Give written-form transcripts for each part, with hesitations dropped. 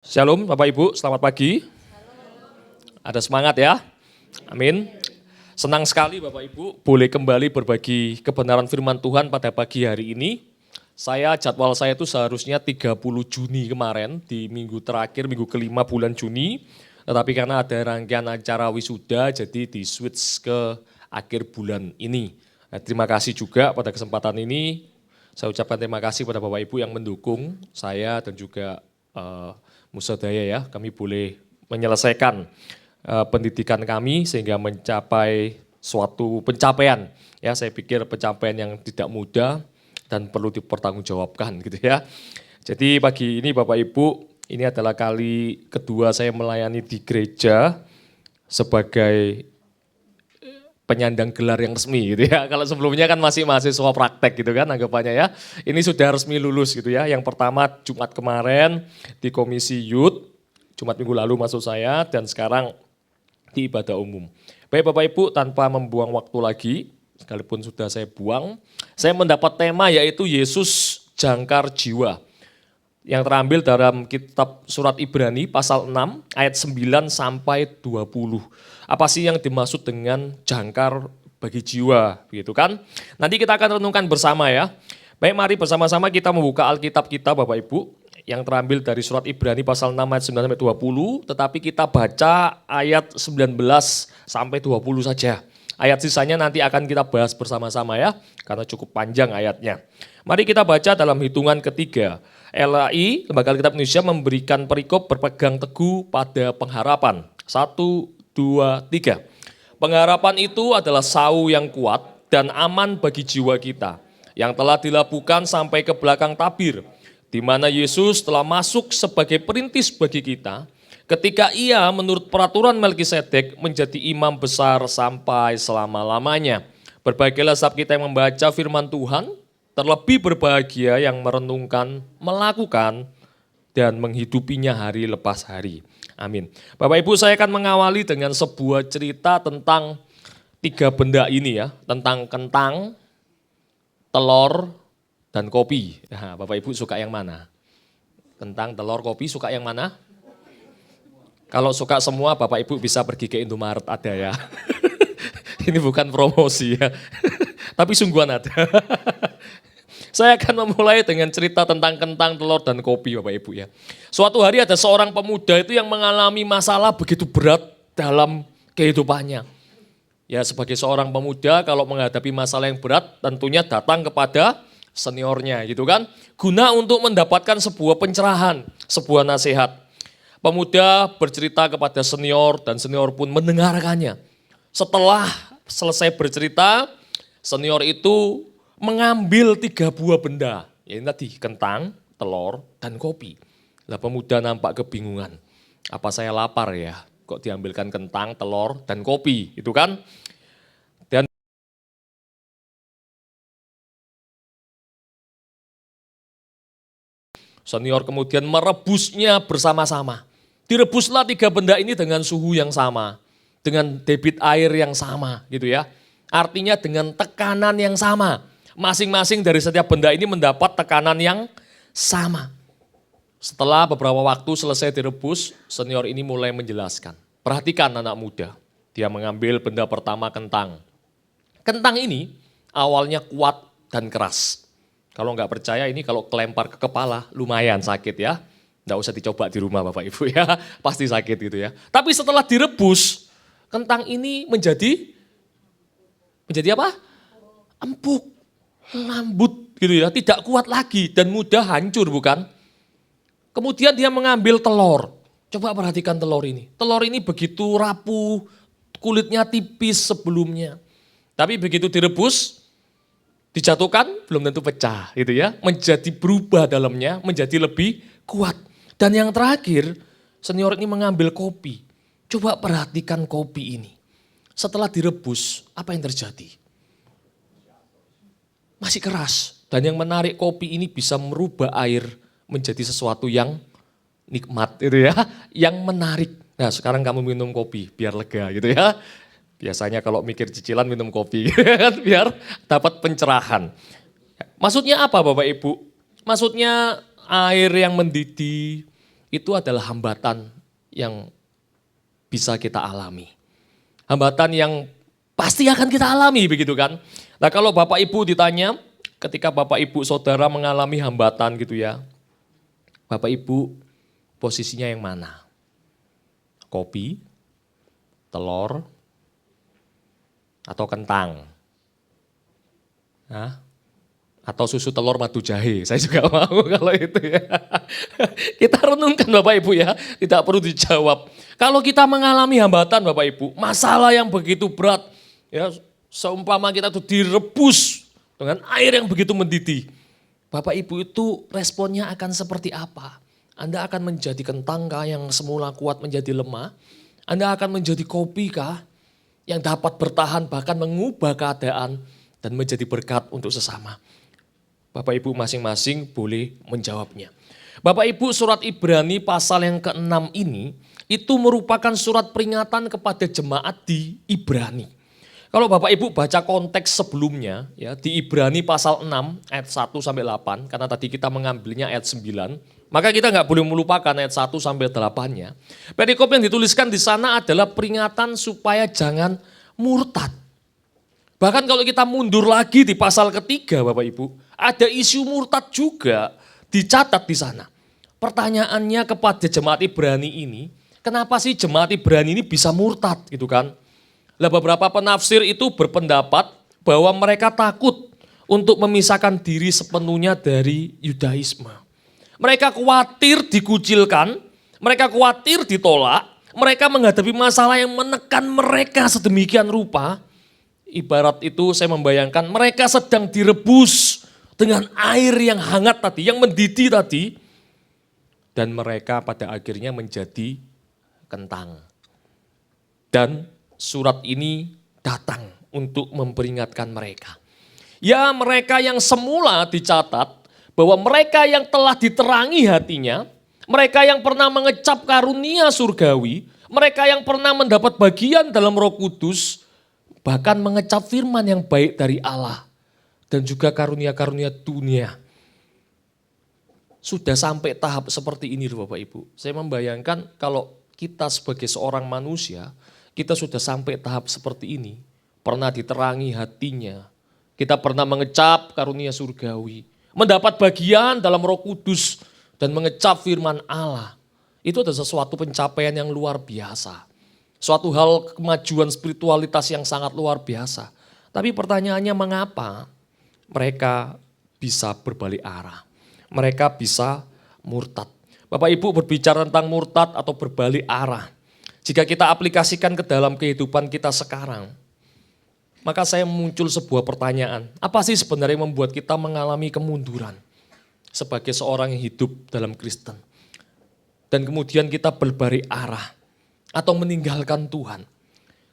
Shalom Bapak Ibu, selamat pagi. Ada semangat ya? Amin. Senang sekali Bapak Ibu boleh kembali berbagi kebenaran firman Tuhan pada pagi hari ini. Jadwal saya itu seharusnya 30 Juni kemarin, di minggu terakhir, minggu kelima bulan Juni. Tetapi karena ada rangkaian acara wisuda, jadi di switch ke akhir bulan ini. Nah, terima kasih juga pada kesempatan ini. Saya ucapkan terima kasih pada Bapak Ibu yang mendukung saya dan juga Musadaya ya, kami boleh menyelesaikan pendidikan kami sehingga mencapai suatu pencapaian. Ya, saya pikir pencapaian yang tidak mudah dan perlu dipertanggungjawabkan gitu ya. Jadi pagi ini Bapak Ibu, ini adalah kali kedua saya melayani di gereja sebagai penyandang gelar yang resmi gitu ya. Kalau sebelumnya kan masih mahasiswa praktek gitu kan anggapannya ya. Ini sudah resmi lulus gitu ya. Yang pertama Jumat kemarin di Komisi Youth, Jumat minggu lalu maksud saya, dan sekarang di ibadah umum. Baik Bapak Ibu, tanpa membuang waktu lagi, sekalipun sudah saya buang, saya mendapat tema yaitu Yesus jangkar jiwa. Yang terambil dalam kitab surat Ibrani pasal 6 ayat 9 sampai 20. Apa sih yang dimaksud dengan jangkar bagi jiwa, begitu kan? Nanti kita akan renungkan bersama ya. Baik, mari bersama-sama kita membuka Alkitab kita Bapak Ibu, yang terambil dari surat Ibrani pasal 6 ayat 9 sampai 20, tetapi kita baca ayat 19 sampai 20 saja. Ayat sisanya nanti akan kita bahas bersama-sama ya, karena cukup panjang ayatnya. Mari kita baca dalam hitungan ketiga. LAI, Lembaga Alkitab Indonesia, memberikan perikop berpegang teguh pada pengharapan. 1, 2, 3. Pengharapan itu adalah sau yang kuat dan aman bagi jiwa kita, yang telah dilabuhkan sampai ke belakang tabir, di mana Yesus telah masuk sebagai perintis bagi kita, ketika ia menurut peraturan Melkisedek menjadi imam besar sampai selama-lamanya. Berbahagialah setiap kita yang membaca firman Tuhan, terlebih berbahagia yang merenungkan, melakukan, dan menghidupinya hari lepas hari. Amin. Bapak Ibu, saya akan mengawali dengan sebuah cerita tentang tiga benda ini ya, tentang kentang, telur, dan kopi. Nah, Bapak Ibu suka yang mana? Kentang, telur, kopi, suka yang mana? Kalau suka semua, Bapak Ibu bisa pergi ke Indomaret, ada ya. Ini bukan promosi ya, tapi sungguhan ada. Saya akan memulai dengan cerita tentang kentang, telur, dan kopi Bapak Ibu ya. Suatu hari ada seorang pemuda itu yang mengalami masalah begitu berat dalam kehidupannya. Ya, sebagai seorang pemuda kalau menghadapi masalah yang berat tentunya datang kepada seniornya gitu kan. Guna untuk mendapatkan sebuah pencerahan, sebuah nasihat. Pemuda bercerita kepada senior dan senior pun mendengarkannya. Setelah selesai bercerita, senior itu mengambil 3 buah benda, yaitu tadi kentang, telur, dan kopi. Lah pemuda nampak kebingungan, apa saya lapar ya, kok diambilkan kentang, telur, dan kopi, itu kan. Dan senior kemudian merebusnya bersama-sama. Direbuslah 3 benda ini dengan suhu yang sama, dengan debit air yang sama gitu ya. Artinya dengan tekanan yang sama. Masing-masing dari setiap benda ini mendapat tekanan yang sama. Setelah beberapa waktu selesai direbus, senior ini mulai menjelaskan. Perhatikan anak muda, dia mengambil benda pertama kentang. Kentang ini awalnya kuat dan keras. Kalau nggak percaya ini kalau kelempar ke kepala lumayan sakit ya. Nggak usah dicoba di rumah Bapak Ibu ya, pasti sakit gitu ya. Tapi setelah direbus, kentang ini menjadi apa? Empuk. Lembut gitu ya, tidak kuat lagi dan mudah hancur bukan? Kemudian dia mengambil telur, coba perhatikan telur ini. Telur ini begitu rapuh, kulitnya tipis sebelumnya. Tapi begitu direbus, dijatuhkan belum tentu pecah gitu ya. Menjadi berubah dalamnya, menjadi lebih kuat. Dan yang terakhir, senior ini mengambil kopi. Coba perhatikan kopi ini. Setelah direbus, apa yang terjadi? Masih keras. Dan yang menarik, kopi ini bisa merubah air menjadi sesuatu yang nikmat gitu ya, yang menarik. Nah, sekarang kamu minum kopi biar lega gitu ya. Biasanya kalau mikir cicilan minum kopi biar dapat pencerahan. Maksudnya apa Bapak Ibu? Maksudnya air yang mendidih, itu adalah hambatan yang bisa kita alami. Hambatan yang pasti akan kita alami begitu kan. Nah kalau Bapak Ibu ditanya, ketika Bapak Ibu Saudara mengalami hambatan gitu ya, Bapak Ibu posisinya yang mana? Kopi, telur, atau kentang? Hah? Atau susu telur madu jahe, saya juga mau kalau itu ya. Kita renungkan Bapak Ibu ya, tidak perlu dijawab. Kalau kita mengalami hambatan Bapak Ibu, masalah yang begitu berat, ya seumpama kita tuh direbus dengan air yang begitu mendidih. Bapak Ibu itu responnya akan seperti apa? Anda akan menjadi kentang kah yang semula kuat menjadi lemah? Anda akan menjadi kopi kah yang dapat bertahan bahkan mengubah keadaan dan menjadi berkat untuk sesama? Bapak Ibu masing-masing boleh menjawabnya. Bapak Ibu, surat Ibrani pasal yang ke-6 ini itu merupakan surat peringatan kepada jemaat di Ibrani. Kalau Bapak Ibu baca konteks sebelumnya ya di Ibrani pasal 6 ayat 1 sampai 8 karena tadi kita mengambilnya ayat 9, maka kita nggak boleh melupakan ayat 1 sampai 8-nya. Perikop yang dituliskan di sana adalah peringatan supaya jangan murtad. Bahkan kalau kita mundur lagi di pasal ketiga Bapak Ibu, ada isu murtad juga dicatat di sana. Pertanyaannya kepada jemaat Ibrani ini, kenapa sih jemaat Ibrani ini bisa murtad gitu kan? Lah beberapa penafsir itu berpendapat bahwa mereka takut untuk memisahkan diri sepenuhnya dari Yudaisme. Mereka khawatir dikucilkan, mereka khawatir ditolak, mereka menghadapi masalah yang menekan mereka sedemikian rupa. Ibarat itu saya membayangkan mereka sedang direbus dengan air yang hangat tadi, yang mendidih tadi. Dan mereka pada akhirnya menjadi kentang. Dan surat ini datang untuk memperingatkan mereka. Ya mereka yang semula dicatat bahwa mereka yang telah diterangi hatinya, mereka yang pernah mengecap karunia surgawi, mereka yang pernah mendapat bagian dalam Roh Kudus, bahkan mengecap firman yang baik dari Allah dan juga karunia-karunia dunia. Sudah sampai tahap seperti ini Bapak Ibu. Saya membayangkan kalau kita sebagai seorang manusia, kita sudah sampai tahap seperti ini. Pernah diterangi hatinya, kita pernah mengecap karunia surgawi, mendapat bagian dalam Roh Kudus dan mengecap firman Allah. Itu adalah sesuatu pencapaian yang luar biasa. Suatu hal kemajuan spiritualitas yang sangat luar biasa. Tapi pertanyaannya mengapa mereka bisa berbalik arah? Mereka bisa murtad. Bapak Ibu berbicara tentang murtad atau berbalik arah. Jika kita aplikasikan ke dalam kehidupan kita sekarang, maka saya muncul sebuah pertanyaan. Apa sih sebenarnya yang membuat kita mengalami kemunduran sebagai seorang yang hidup dalam Kristen? Dan kemudian kita berbalik arah atau meninggalkan Tuhan.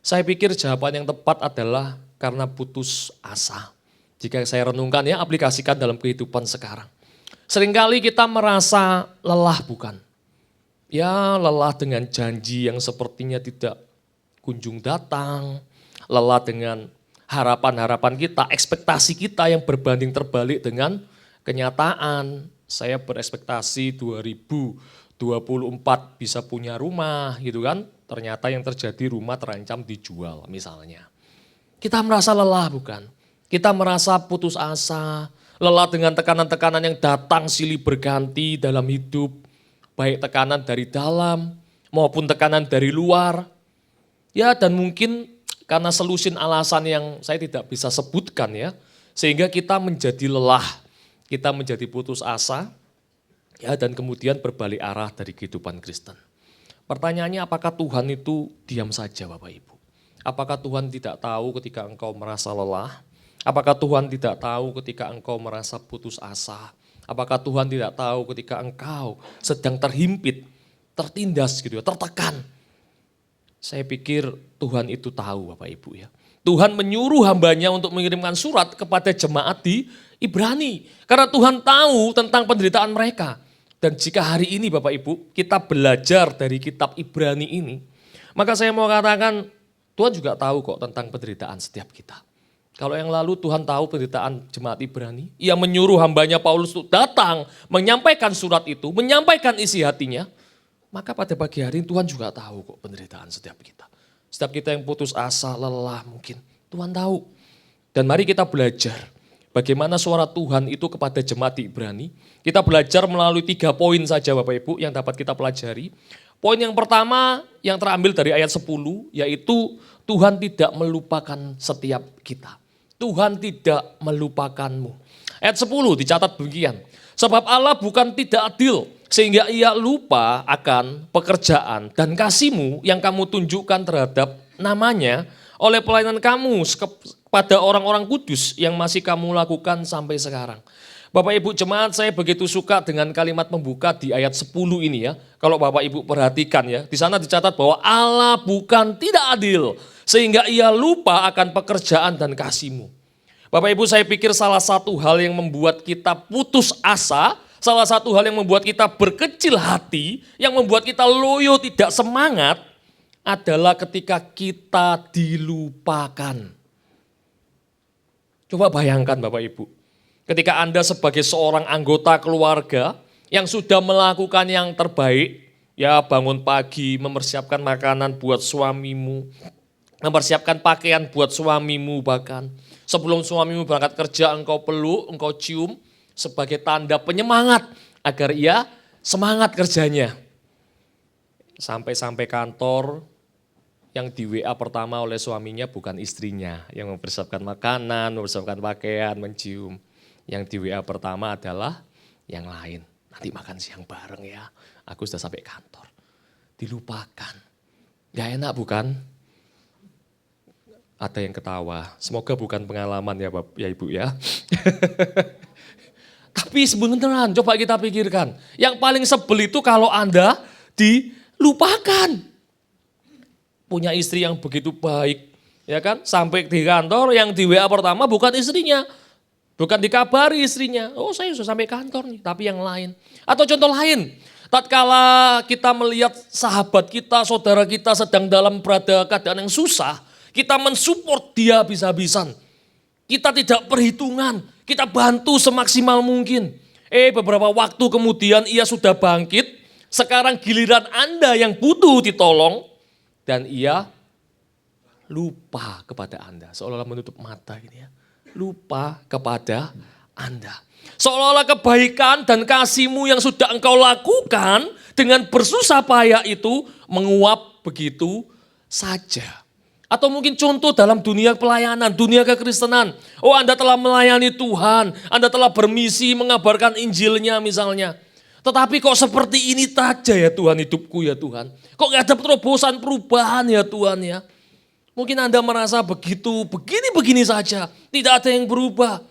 Saya pikir jawaban yang tepat adalah karena putus asa. Jika saya renungkan ya, aplikasikan dalam kehidupan sekarang. Seringkali kita merasa lelah bukan? Ya lelah dengan janji yang sepertinya tidak kunjung datang. Lelah dengan harapan-harapan kita, ekspektasi kita yang berbanding terbalik dengan kenyataan. Saya berekspektasi 2024 bisa punya rumah gitu kan. Ternyata yang terjadi rumah terancam dijual misalnya. Kita merasa lelah bukan? Kita merasa putus asa, lelah dengan tekanan-tekanan yang datang silih berganti dalam hidup. Baik tekanan dari dalam maupun tekanan dari luar. Ya dan mungkin karena selusin alasan yang saya tidak bisa sebutkan ya. Sehingga kita menjadi lelah, kita menjadi putus asa. Ya dan kemudian berbalik arah dari kehidupan Kristen. Pertanyaannya apakah Tuhan itu diam saja Bapak Ibu? Apakah Tuhan tidak tahu ketika engkau merasa lelah? Apakah Tuhan tidak tahu ketika engkau merasa putus asa? Apakah Tuhan tidak tahu ketika engkau sedang terhimpit, tertindas gitu ya, tertekan? Saya pikir Tuhan itu tahu Bapak Ibu ya. Tuhan menyuruh hambanya untuk mengirimkan surat kepada jemaat di Ibrani. Karena Tuhan tahu tentang penderitaan mereka. Dan jika hari ini Bapak Ibu kita belajar dari kitab Ibrani ini, maka saya mau katakan Tuhan juga tahu kok tentang penderitaan setiap kita. Kalau yang lalu Tuhan tahu penderitaan jemaat Ibrani, Ia menyuruh hambanya Paulus untuk datang menyampaikan surat itu, menyampaikan isi hatinya. Maka pada pagi hari ini Tuhan juga tahu kok penderitaan setiap kita. Setiap kita yang putus asa, lelah mungkin, Tuhan tahu. Dan mari kita belajar bagaimana suara Tuhan itu kepada jemaat di Ibrani. Kita belajar melalui 3 poin saja Bapak Ibu yang dapat kita pelajari. Poin yang pertama yang terambil dari ayat 10 yaitu Tuhan tidak melupakan setiap kita. Tuhan tidak melupakanmu. Ayat 10 dicatat demikian. Sebab Allah bukan tidak adil sehingga ia lupa akan pekerjaan dan kasihmu yang kamu tunjukkan terhadap namanya oleh pelayanan kamu kepada orang-orang kudus yang masih kamu lakukan sampai sekarang. Bapak Ibu jemaat, saya begitu suka dengan kalimat pembuka di ayat 10 ini ya. Kalau Bapak Ibu perhatikan ya, di sana dicatat bahwa Allah bukan tidak adil sehingga ia lupa akan pekerjaan dan kasihmu. Bapak Ibu, saya pikir salah satu hal yang membuat kita putus asa, salah satu hal yang membuat kita berkecil hati, yang membuat kita loyo tidak semangat adalah ketika kita dilupakan. Coba bayangkan Bapak Ibu, ketika Anda sebagai seorang anggota keluarga yang sudah melakukan yang terbaik, ya bangun pagi, mempersiapkan makanan buat suamimu, mempersiapkan pakaian buat suamimu bahkan. Sebelum suamimu berangkat kerja engkau peluk, engkau cium sebagai tanda penyemangat agar ia semangat kerjanya. Sampai-sampai kantor yang di WA pertama oleh suaminya bukan istrinya yang mempersiapkan makanan, mempersiapkan pakaian, mencium. Yang di WA pertama adalah yang lain. Nanti makan siang bareng ya, aku sudah sampai kantor. Dilupakan. Gak enak bukan? Ada yang ketawa, semoga bukan pengalaman ya Bapak, ya Ibu ya. Tapi sebenarnya coba kita pikirkan, yang paling sebel itu kalau Anda dilupakan. Punya istri yang begitu baik, ya kan? Sampai di kantor yang di WA pertama bukan istrinya. Bukan dikabari istrinya, oh saya sudah sampai kantor nih, tapi yang lain. Atau contoh lain, tatkala kita melihat sahabat kita, saudara kita sedang berada keadaan yang susah, kita mensupport dia habis-habisan. Kita tidak perhitungan, kita bantu semaksimal mungkin. Beberapa waktu kemudian ia sudah bangkit, sekarang giliran Anda yang butuh ditolong, dan ia lupa kepada Anda. Seolah-olah menutup mata gitu ya. Lupa kepada Anda. Seolah-olah kebaikan dan kasihmu yang sudah engkau lakukan dengan bersusah payah itu menguap begitu saja. Atau mungkin contoh dalam dunia pelayanan, dunia kekristenan. Oh Anda telah melayani Tuhan, Anda telah bermisi mengabarkan Injilnya misalnya. Tetapi kok seperti ini saja ya Tuhan hidupku ya Tuhan. Kok gak ada terobosan perubahan ya Tuhan ya. Mungkin Anda merasa begitu, begini-begini saja. Tidak ada yang berubah.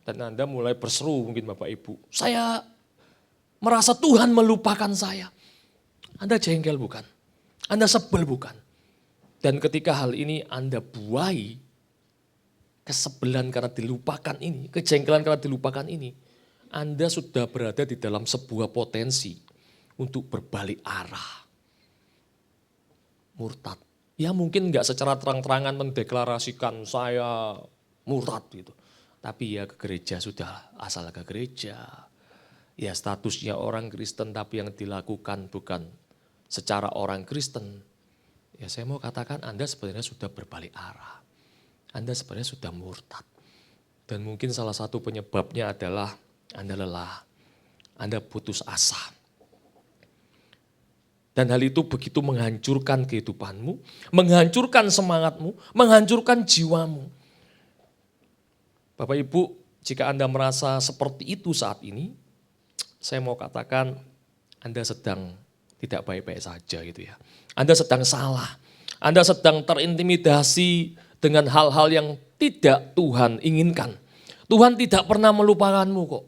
Dan Anda mulai berseru mungkin Bapak Ibu. Saya merasa Tuhan melupakan saya. Anda jengkel bukan? Anda sebel bukan? Dan ketika hal ini Anda buai, kesebelan karena dilupakan ini, kejengkelan karena dilupakan ini, Anda sudah berada di dalam sebuah potensi untuk berbalik arah. Murtad. Ya mungkin enggak secara terang-terangan mendeklarasikan saya murtad gitu. Tapi ya ke gereja sudah asal ke gereja. Ya statusnya orang Kristen tapi yang dilakukan bukan secara orang Kristen. Ya saya mau katakan Anda sebenarnya sudah berbalik arah. Anda sebenarnya sudah murtad. Dan mungkin salah satu penyebabnya adalah Anda lelah. Anda putus asa. Dan hal itu begitu menghancurkan kehidupanmu, menghancurkan semangatmu, menghancurkan jiwamu. Bapak Ibu, jika Anda merasa seperti itu saat ini, saya mau katakan Anda sedang tidak baik-baik saja gitu ya. Anda sedang salah, Anda sedang terintimidasi dengan hal-hal yang tidak Tuhan inginkan. Tuhan tidak pernah melupakanmu kok.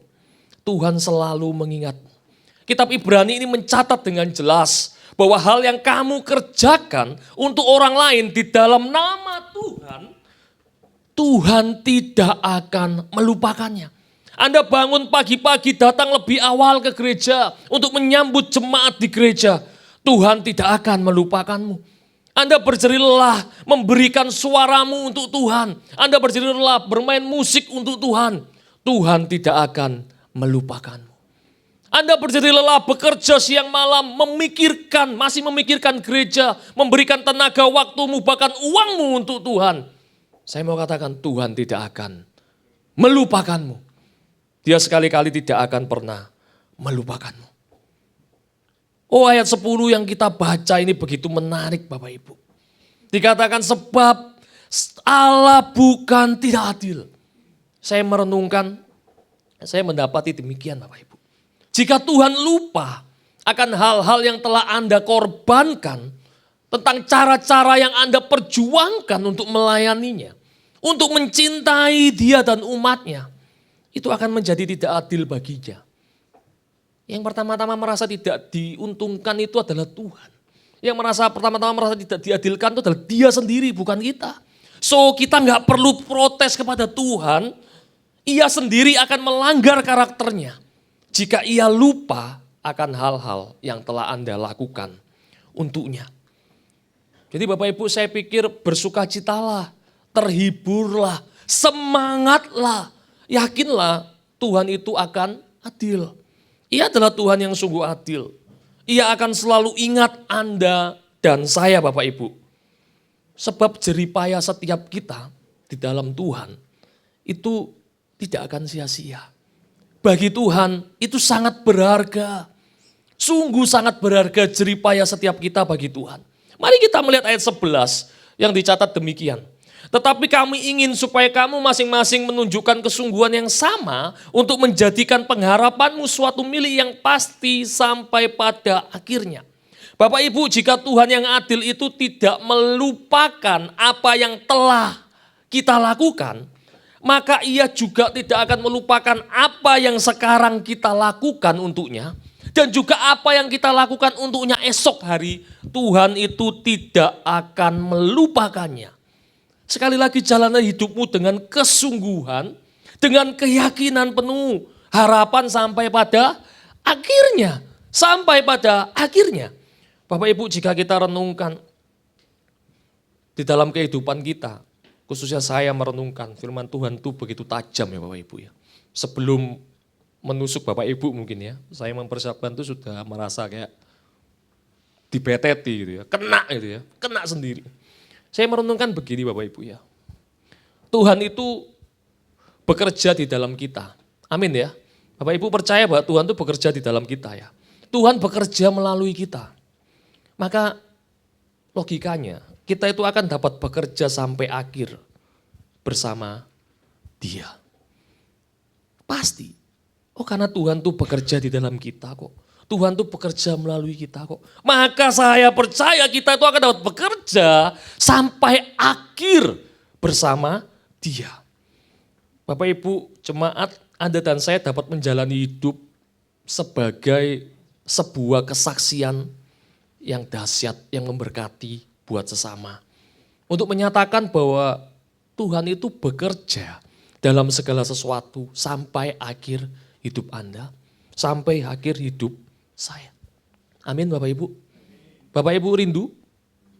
Tuhan selalu mengingat. Kitab Ibrani ini mencatat dengan jelas bahwa hal yang kamu kerjakan untuk orang lain di dalam nama Tuhan, Tuhan tidak akan melupakannya. Anda bangun pagi-pagi datang lebih awal ke gereja untuk menyambut jemaat di gereja. Tuhan tidak akan melupakanmu. Anda berjerih lelah memberikan suaramu untuk Tuhan. Anda berjerih lelah bermain musik untuk Tuhan. Tuhan tidak akan melupakanmu. Anda berjadi lelah, bekerja siang malam, masih memikirkan gereja, memberikan tenaga waktumu, bahkan uangmu untuk Tuhan. Saya mau katakan Tuhan tidak akan melupakanmu. Dia sekali-kali tidak akan pernah melupakanmu. Oh, ayat 10 yang kita baca ini begitu menarik Bapak Ibu. Dikatakan sebab Allah bukan tidak adil. Saya merenungkan, saya mendapati demikian Bapak Ibu. Jika Tuhan lupa akan hal-hal yang telah Anda korbankan, tentang cara-cara yang Anda perjuangkan untuk melayaninya, untuk mencintai Dia dan umatnya, itu akan menjadi tidak adil baginya. Yang pertama-tama merasa tidak diuntungkan itu adalah Tuhan. Yang pertama-tama merasa tidak diadilkan itu adalah Dia sendiri, bukan kita. So kita nggak perlu protes kepada Tuhan, Ia sendiri akan melanggar karakternya. Jika Ia lupa akan hal-hal yang telah Anda lakukan untuknya. Jadi Bapak Ibu, saya pikir bersukacitalah, terhiburlah, semangatlah. Yakinlah Tuhan itu akan adil. Ia adalah Tuhan yang sungguh adil. Ia akan selalu ingat Anda dan saya Bapak Ibu. Sebab jeripaya setiap kita di dalam Tuhan itu tidak akan sia-sia. Bagi Tuhan itu sangat berharga. Sungguh sangat berharga jeripaya setiap kita bagi Tuhan. Mari kita melihat ayat 11 yang dicatat demikian. Tetapi kami ingin supaya kamu masing-masing menunjukkan kesungguhan yang sama untuk menjadikan pengharapanmu suatu milik yang pasti sampai pada akhirnya. Bapak Ibu, jika Tuhan yang adil itu tidak melupakan apa yang telah kita lakukan, maka Ia juga tidak akan melupakan apa yang sekarang kita lakukan untuknya. Dan juga apa yang kita lakukan untuknya esok hari, Tuhan itu tidak akan melupakannya. Sekali lagi jalanlah hidupmu dengan kesungguhan, dengan keyakinan penuh, harapan sampai pada akhirnya. Sampai pada akhirnya. Bapak Ibu, jika kita renungkan di dalam kehidupan kita, khususnya saya merenungkan firman Tuhan itu begitu tajam ya Bapak Ibu ya. Sebelum menusuk Bapak Ibu mungkin ya, saya mempersiapkan itu sudah merasa kayak dibeteti gitu ya, kena gitu ya, kena sendiri. Saya merenungkan begini Bapak Ibu ya, Tuhan itu bekerja di dalam kita, amin ya. Bapak Ibu percaya bahwa Tuhan itu bekerja di dalam kita ya. Tuhan bekerja melalui kita, maka logikanya kita itu akan dapat bekerja sampai akhir bersama Dia. Pasti. Oh karena Tuhan tuh bekerja di dalam kita kok. Tuhan tuh bekerja melalui kita kok. Maka saya percaya kita itu akan dapat bekerja sampai akhir bersama Dia. Bapak Ibu jemaat, Anda dan saya dapat menjalani hidup sebagai sebuah kesaksian yang dahsyat, yang memberkati buat sesama. Untuk menyatakan bahwa Tuhan itu bekerja dalam segala sesuatu sampai akhir hidup Anda, sampai akhir hidup saya. Amin Bapak Ibu. Bapak Ibu rindu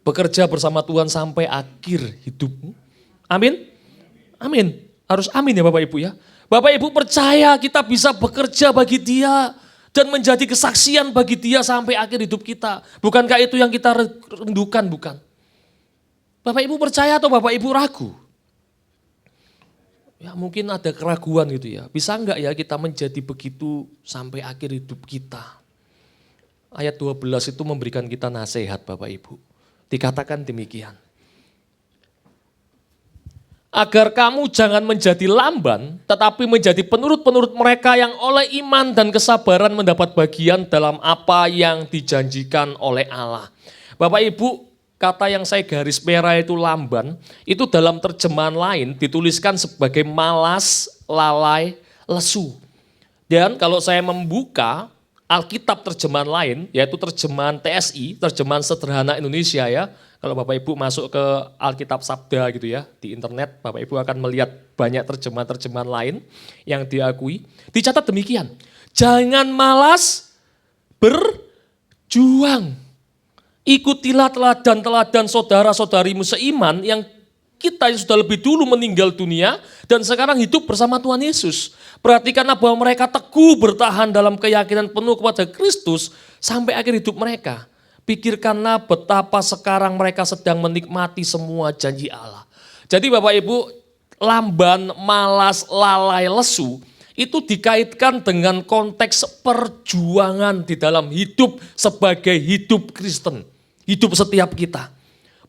bekerja bersama Tuhan sampai akhir hidupmu? Amin? Amin. Harus amin ya Bapak Ibu ya. Bapak Ibu percaya kita bisa bekerja bagi Dia dan menjadi kesaksian bagi Dia sampai akhir hidup kita. Bukankah itu yang kita rindukan, bukan? Bapak Ibu percaya atau Bapak Ibu ragu? Ya mungkin ada keraguan gitu ya. Bisa enggak ya kita menjadi begitu sampai akhir hidup kita? Ayat 12 itu memberikan kita nasihat Bapak Ibu. Dikatakan demikian. Agar kamu jangan menjadi lamban, tetapi menjadi penurut-penurut mereka yang oleh iman dan kesabaran mendapat bagian dalam apa yang dijanjikan oleh Allah. Bapak Ibu, kata yang saya garis merah itu lamban, itu dalam terjemahan lain dituliskan sebagai malas, lalai, lesu. Dan kalau saya membuka Alkitab terjemahan lain, yaitu terjemahan TSI, terjemahan sederhana Indonesia ya. Kalau Bapak Ibu masuk ke Alkitab Sabda gitu ya, di internet Bapak Ibu akan melihat banyak terjemahan-terjemahan lain yang diakui. Dicatat demikian, jangan malas berjuang. Ikutilah teladan-teladan saudara-saudarimu seiman yang kita yang sudah lebih dulu meninggal dunia dan sekarang hidup bersama Tuhan Yesus. Perhatikanlah bahwa mereka teguh bertahan dalam keyakinan penuh kepada Kristus sampai akhir hidup mereka. Pikirkanlah betapa sekarang mereka sedang menikmati semua janji Allah. Jadi Bapak Ibu, lamban, malas, lalai, lesu itu dikaitkan dengan konteks perjuangan di dalam hidup sebagai hidup Kristen. Hidup setiap kita.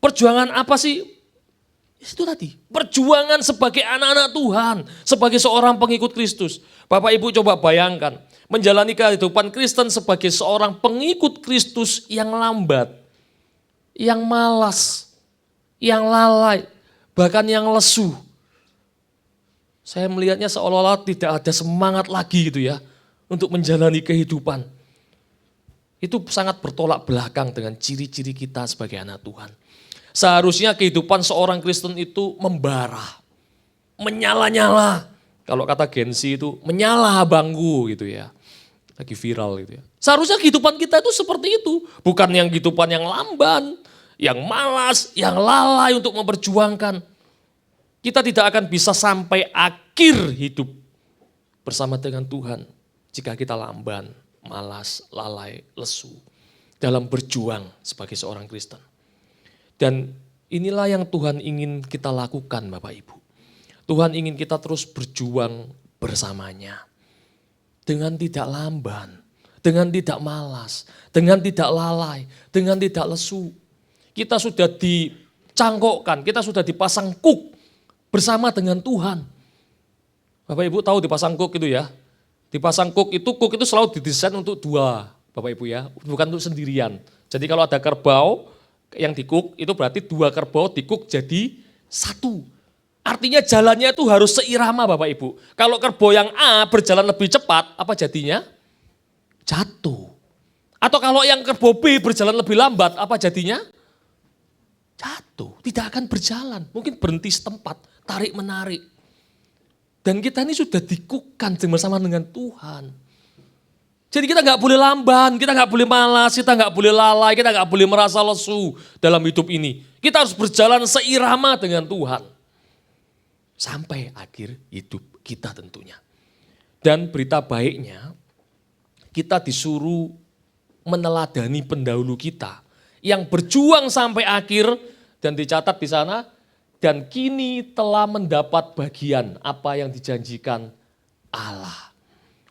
Perjuangan apa sih? Itu tadi, perjuangan sebagai anak-anak Tuhan, sebagai seorang pengikut Kristus. Bapak Ibu coba bayangkan, menjalani kehidupan Kristen sebagai seorang pengikut Kristus yang lambat, yang malas, yang lalai, bahkan yang lesu. Saya melihatnya seolah-olah tidak ada semangat lagi gitu ya, untuk menjalani kehidupan. Itu sangat bertolak belakang dengan ciri-ciri kita sebagai anak Tuhan. Seharusnya kehidupan seorang Kristen itu membara, menyala-nyala. Kalau kata Gen Z itu menyala bangku gitu ya. Lagi viral gitu ya. Seharusnya kehidupan kita itu seperti itu. Bukan yang kehidupan yang lamban, yang malas, yang lalai untuk memperjuangkan. Kita tidak akan bisa sampai akhir hidup bersama dengan Tuhan jika kita lamban, malas, lalai, lesu dalam berjuang sebagai seorang Kristen. Dan inilah yang Tuhan ingin kita lakukan Bapak Ibu. Tuhan ingin kita terus berjuang bersamanya. Dengan tidak lamban, dengan tidak malas, dengan tidak lalai, dengan tidak lesu. Kita sudah dicangkokkan, kita sudah dipasang kuk bersama dengan Tuhan. Bapak Ibu tahu dipasang kuk itu ya. Dipasang kuk itu selalu didesain untuk dua Bapak Ibu ya, bukan untuk sendirian. Jadi kalau ada kerbau, yang dikuk itu berarti dua kerbau dikuk jadi satu. Artinya jalannya itu harus seirama Bapak Ibu. Kalau kerbau yang A berjalan lebih cepat, apa jadinya? Jatuh. Atau kalau yang kerbau B berjalan lebih lambat, apa jadinya? Jatuh. Tidak akan berjalan. Mungkin berhenti setempat, tarik menarik. Dan kita ini sudah dikukkan bersama dengan Tuhan. Jadi kita nggak boleh lamban, kita nggak boleh malas, kita nggak boleh lalai, kita nggak boleh merasa lesu dalam hidup ini. Kita harus berjalan seirama dengan Tuhan. Sampai akhir hidup kita tentunya. Dan berita baiknya, kita disuruh meneladani pendahulu kita. Yang berjuang sampai akhir dan dicatat di sana. Dan kini telah mendapat bagian apa yang dijanjikan Allah.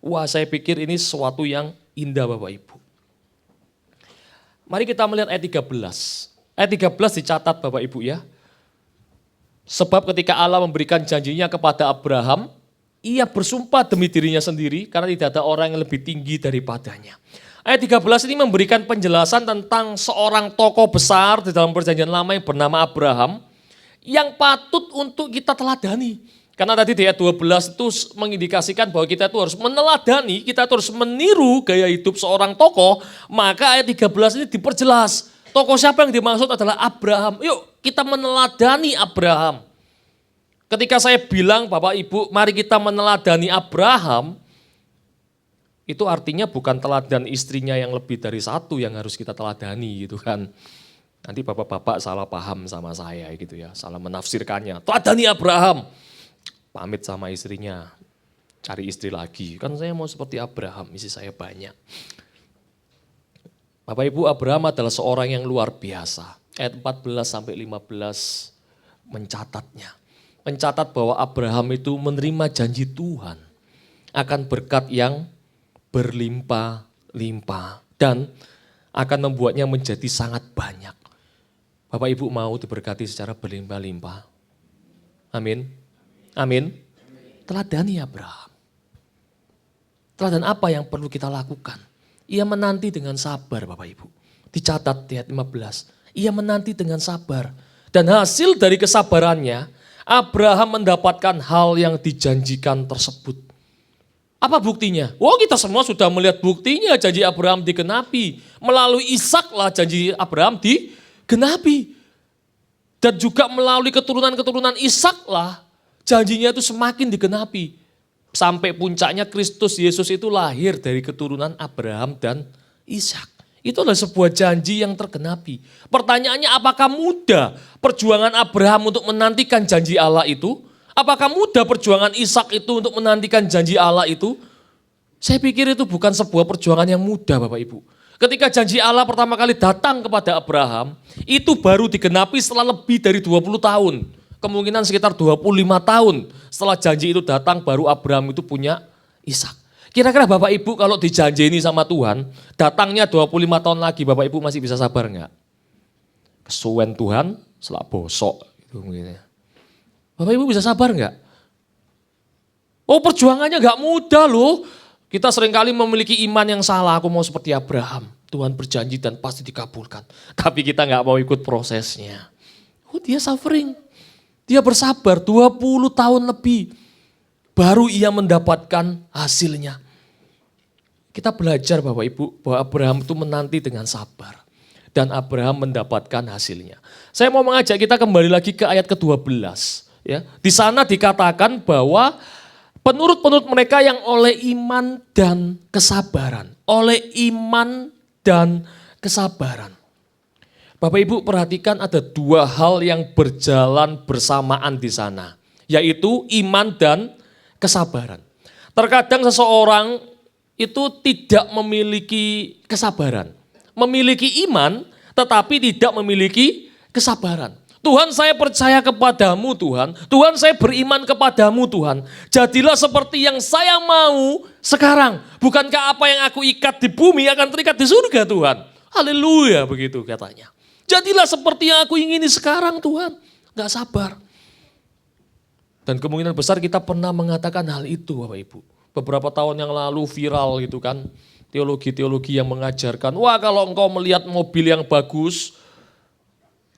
Wah, saya pikir ini sesuatu yang indah Bapak Ibu. Mari kita melihat ayat 13. Ayat 13 dicatat Bapak Ibu ya. Sebab ketika Allah memberikan janjinya kepada Abraham, ia bersumpah demi dirinya sendiri karena tidak ada orang yang lebih tinggi daripadanya. Ayat 13 ini memberikan penjelasan tentang seorang tokoh besar di dalam perjanjian lama yang bernama Abraham yang patut untuk kita teladani. Karena tadi di ayat 12 itu mengindikasikan bahwa kita itu harus meneladani, kita itu harus meniru gaya hidup seorang tokoh, maka ayat 13 ini diperjelas. Tokoh siapa yang dimaksud adalah Abraham. Yuk kita meneladani Abraham. Ketika saya bilang Bapak Ibu mari kita meneladani Abraham, itu artinya bukan teladan istrinya yang lebih dari satu yang harus kita teladani gitu kan. Nanti bapak-bapak salah paham sama saya gitu ya, salah menafsirkannya. Teladani Abraham. Pamit sama istrinya, cari istri lagi. Kan saya mau seperti Abraham, istri saya banyak. Bapak Ibu, Abraham adalah seorang yang luar biasa. Ayat 14 sampai 15 mencatatnya. Mencatat bahwa Abraham itu menerima janji Tuhan akan berkat yang berlimpah-limpah dan akan membuatnya menjadi sangat banyak. Bapak Ibu mau diberkati secara berlimpah-limpah. Amin. Amin. Teladani Abraham. Teladan apa yang perlu kita lakukan? Ia menanti dengan sabar Bapak Ibu. Dicatat di ayat 15. Ia menanti dengan sabar. Dan hasil dari kesabarannya, Abraham mendapatkan hal yang dijanjikan tersebut. Apa buktinya? Oh kita semua sudah melihat buktinya janji Abraham digenapi. Melalui Ishaklah janji Abraham digenapi. Dan juga melalui keturunan-keturunan Ishaklah janjinya itu semakin digenapi. Sampai puncaknya Kristus Yesus itu lahir dari keturunan Abraham dan Ishak. Itu adalah sebuah janji yang tergenapi. Pertanyaannya, apakah mudah perjuangan Abraham untuk menantikan janji Allah itu? Apakah mudah perjuangan Ishak itu untuk menantikan janji Allah itu? Saya pikir itu bukan sebuah perjuangan yang mudah, Bapak Ibu. Ketika janji Allah pertama kali datang kepada Abraham, itu baru digenapi setelah lebih dari 20 tahun. Kemungkinan sekitar 25 tahun setelah janji itu datang, baru Abraham itu punya Ishak. Kira-kira Bapak Ibu kalau dijanjini sama Tuhan, datangnya 25 tahun lagi, Bapak Ibu masih bisa sabar enggak? Kesuwen Tuhan, selak bosok. Gitu mungkin ya. Bapak Ibu bisa sabar enggak? Oh, perjuangannya enggak mudah loh. Kita seringkali memiliki iman yang salah, aku mau seperti Abraham. Tuhan berjanji dan pasti dikabulkan. Tapi kita enggak mau ikut prosesnya. Oh, dia suffering. Dia bersabar 20 tahun lebih. Baru ia mendapatkan hasilnya. Kita belajar Bapak Ibu bahwa Abraham itu menanti dengan sabar. Dan Abraham mendapatkan hasilnya. Saya mau mengajak kita kembali lagi ke ayat ke-12. Ya. Di sana dikatakan bahwa penurut-penurut mereka yang oleh iman dan kesabaran. Oleh iman dan kesabaran. Bapak Ibu perhatikan ada dua hal yang berjalan bersamaan di sana. Yaitu iman dan kesabaran. Terkadang seseorang itu tidak memiliki kesabaran. Memiliki iman tetapi tidak memiliki kesabaran. Tuhan, saya percaya kepadamu Tuhan. Tuhan, saya beriman kepadamu Tuhan. Jadilah seperti yang saya mau sekarang. Bukankah apa yang aku ikat di bumi akan terikat di surga Tuhan? Haleluya, begitu katanya. Jadilah seperti yang aku ingini sekarang Tuhan. Gak sabar. Dan kemungkinan besar kita pernah mengatakan hal itu Bapak Ibu. Beberapa tahun yang lalu viral gitu kan. Teologi-teologi yang mengajarkan, wah kalau engkau melihat mobil yang bagus,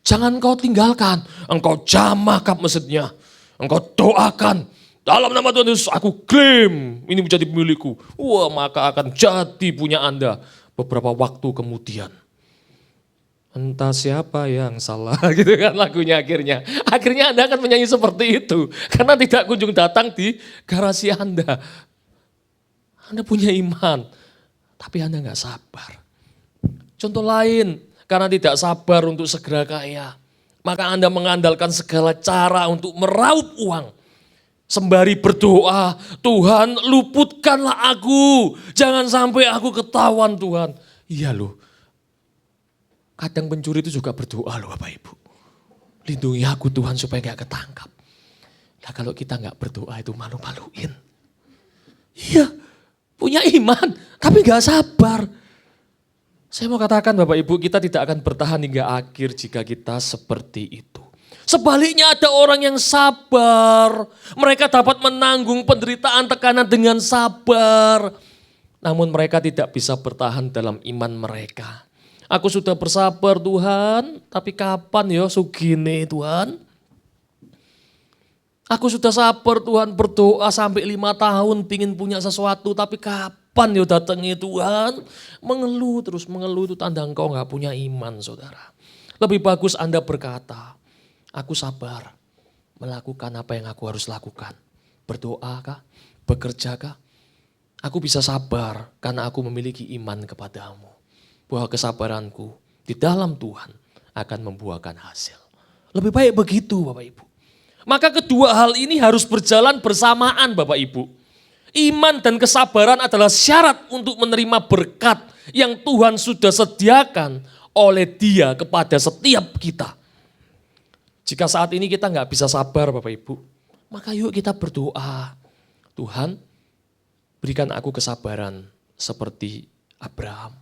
jangan engkau tinggalkan. Engkau jamah kap mesinnya. Engkau doakan. Dalam nama Tuhan Yesus aku klaim ini menjadi milikku. Wah maka akan jadi punya Anda beberapa waktu kemudian. Entah siapa yang salah gitu kan lagunya akhirnya. Akhirnya Anda akan menyanyi seperti itu. Karena tidak kunjung datang di garasi Anda. Anda punya iman. Tapi Anda gak sabar. Contoh lain. Karena tidak sabar untuk segera kaya. Maka Anda mengandalkan segala cara untuk meraup uang. Sembari berdoa. Tuhan luputkanlah aku. Jangan sampai aku ketahuan Tuhan. Iya loh. Kadang pencuri itu juga berdoa loh Bapak Ibu. Lindungi aku Tuhan supaya gak ketangkap. Nah kalau kita gak berdoa itu malu-maluin. Iya punya iman tapi gak sabar. Saya mau katakan Bapak Ibu kita tidak akan bertahan hingga akhir jika kita seperti itu. Sebaliknya ada orang yang sabar. Mereka dapat menanggung penderitaan tekanan dengan sabar. Namun mereka tidak bisa bertahan dalam iman mereka. Aku sudah bersabar Tuhan, tapi kapan ya sugine Tuhan? Aku sudah sabar Tuhan berdoa sampai 5 tahun pingin punya sesuatu, tapi kapan ya datangnya Tuhan? Mengeluh itu tanda engkau gak punya iman saudara. Lebih bagus Anda berkata, aku sabar melakukan apa yang aku harus lakukan. Berdoa kah? Bekerja kah? Aku bisa sabar karena aku memiliki iman kepadamu. Bahwa kesabaranku di dalam Tuhan akan membuahkan hasil. Lebih baik begitu Bapak Ibu. Maka kedua hal ini harus berjalan bersamaan Bapak Ibu. Iman dan kesabaran adalah syarat untuk menerima berkat yang Tuhan sudah sediakan oleh Dia kepada setiap kita. Jika saat ini kita nggak bisa sabar Bapak Ibu, maka yuk kita berdoa. Tuhan berikan aku kesabaran seperti Abraham.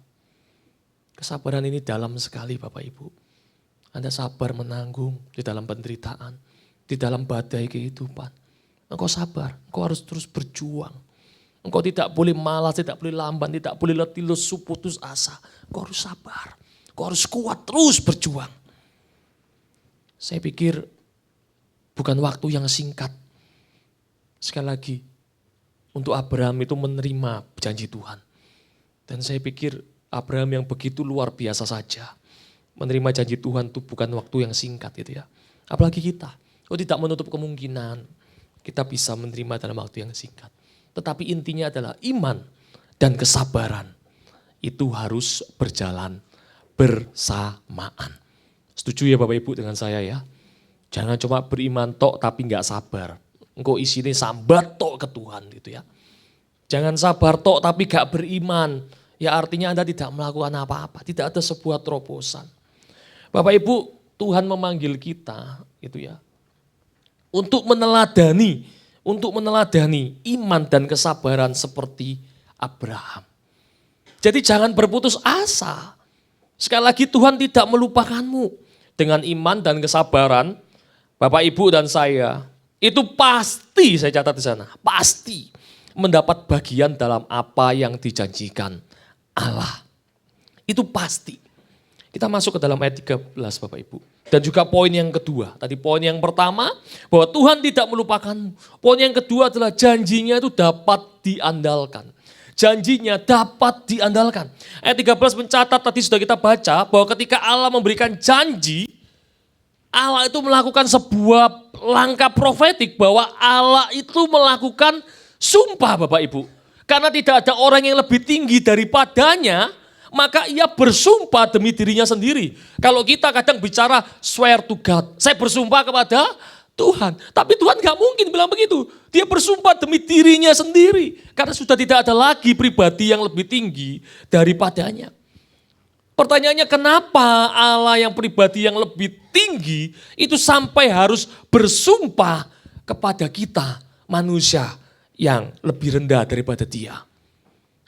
Kesabaran ini dalam sekali Bapak Ibu. Anda sabar menanggung di dalam penderitaan, di dalam badai kehidupan. Engkau sabar, engkau harus terus berjuang. Engkau tidak boleh malas, tidak boleh lamban, tidak boleh letih lesu, putus asa. Engkau harus sabar, engkau harus kuat terus berjuang. Saya pikir bukan waktu yang singkat. Sekali lagi, untuk Abraham itu menerima janji Tuhan. Dan saya pikir Abraham yang begitu luar biasa saja. Menerima janji Tuhan itu bukan waktu yang singkat gitu ya. Apalagi kita. Tidak menutup kemungkinan kita bisa menerima dalam waktu yang singkat. Tetapi intinya adalah iman dan kesabaran itu harus berjalan bersamaan. Setuju ya Bapak Ibu dengan saya ya? Jangan cuma beriman tok tapi nggak sabar. Engkau isinya sambat tok ke Tuhan gitu ya. Jangan sabar tok tapi gak beriman. Ya artinya Anda tidak melakukan apa-apa. Tidak ada sebuah terobosan. Bapak Ibu, Tuhan memanggil kita gitu ya. Untuk meneladani iman dan kesabaran seperti Abraham. Jadi jangan berputus asa. Sekali lagi Tuhan tidak melupakanmu. Dengan iman dan kesabaran, Bapak Ibu dan saya, itu pasti, saya catat di sana, pasti mendapat bagian dalam apa yang dijanjikan Allah. Itu pasti. Kita masuk ke dalam ayat 13 Bapak Ibu. Dan juga poin yang kedua. Tadi poin yang pertama bahwa Tuhan tidak melupakanmu. Poin yang kedua adalah janjinya itu dapat diandalkan. Janjinya dapat diandalkan. Ayat 13 mencatat tadi sudah kita baca bahwa ketika Allah memberikan janji, Allah itu melakukan sebuah langkah profetik bahwa Allah itu melakukan sumpah Bapak Ibu. Karena tidak ada orang yang lebih tinggi daripadanya, maka ia bersumpah demi dirinya sendiri. Kalau kita kadang bicara swear to God, saya bersumpah kepada Tuhan. Tapi Tuhan gak mungkin bilang begitu. Dia bersumpah demi dirinya sendiri. Karena sudah tidak ada lagi pribadi yang lebih tinggi daripadanya. Pertanyaannya kenapa Allah yang pribadi yang lebih tinggi itu sampai harus bersumpah kepada kita manusia yang lebih rendah daripada dia.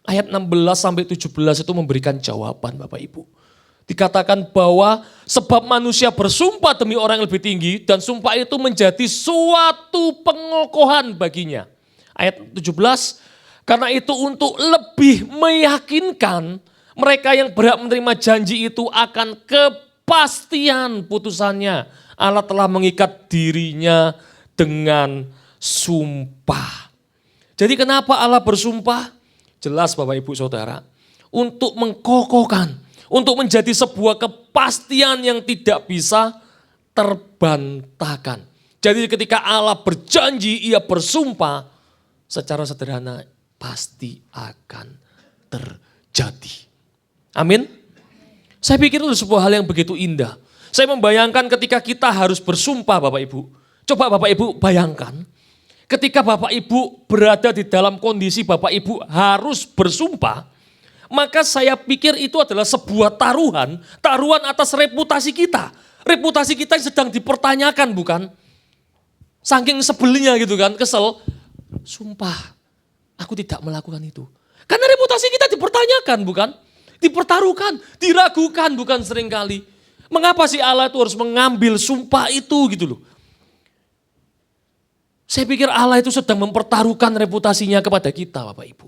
Ayat 16 sampai 17 itu memberikan jawaban Bapak Ibu. Dikatakan bahwa sebab manusia bersumpah demi orang yang lebih tinggi dan sumpah itu menjadi suatu pengokohan baginya. Ayat 17, karena itu untuk lebih meyakinkan mereka yang berhak menerima janji itu akan kepastian putusannya. Allah telah mengikat dirinya dengan sumpah. Jadi kenapa Allah bersumpah? Jelas Bapak Ibu Saudara, untuk mengkokohkan, untuk menjadi sebuah kepastian yang tidak bisa terbantahkan. Jadi ketika Allah berjanji, ia bersumpah, secara sederhana pasti akan terjadi. Amin. Saya pikir itu sebuah hal yang begitu indah. Saya membayangkan ketika kita harus bersumpah Bapak Ibu. Coba Bapak Ibu bayangkan. Ketika Bapak Ibu berada di dalam kondisi Bapak Ibu harus bersumpah, maka saya pikir itu adalah sebuah taruhan atas reputasi kita. Reputasi kita yang sedang dipertanyakan bukan? Saking sebelnya gitu kan, kesel. Sumpah, aku tidak melakukan itu. Karena reputasi kita dipertanyakan bukan? Dipertaruhkan, diragukan bukan seringkali. Mengapa sih Allah itu harus mengambil sumpah itu gitu loh. Saya pikir Allah itu sedang mempertaruhkan reputasinya kepada kita Bapak Ibu.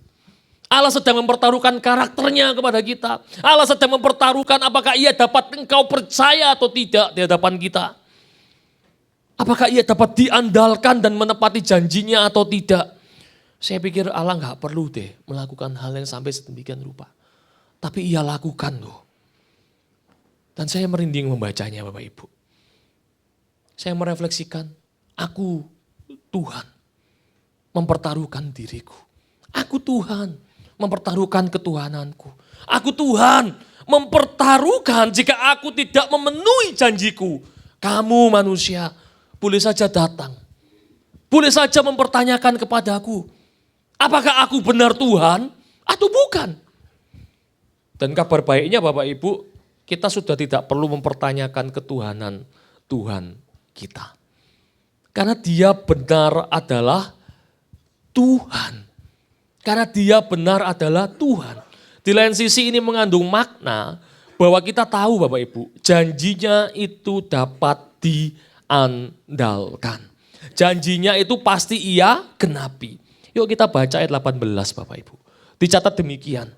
Allah sedang mempertaruhkan karakternya kepada kita. Allah sedang mempertaruhkan apakah ia dapat engkau percaya atau tidak di hadapan kita. Apakah ia dapat diandalkan dan menepati janjinya atau tidak. Saya pikir Allah gak perlu deh melakukan hal yang sampai sedemikian rupa. Tapi ia lakukan loh. Dan saya merinding membacanya Bapak Ibu. Saya merefleksikan, aku Tuhan mempertaruhkan diriku. Aku Tuhan mempertaruhkan ketuhananku. Aku Tuhan mempertaruhkan jika aku tidak memenuhi janjiku. Kamu manusia boleh saja datang. Boleh saja mempertanyakan kepadaku. Apakah aku benar Tuhan atau bukan? Dan kabar baiknya Bapak Ibu, kita sudah tidak perlu mempertanyakan ketuhanan Tuhan kita. Karena dia benar adalah Tuhan. Karena dia benar adalah Tuhan. Di lain sisi ini mengandung makna bahwa kita tahu Bapak Ibu, janjinya itu dapat diandalkan. Janjinya itu pasti ia genapi. Yuk kita baca ayat 18 Bapak Ibu. Dicatat demikian.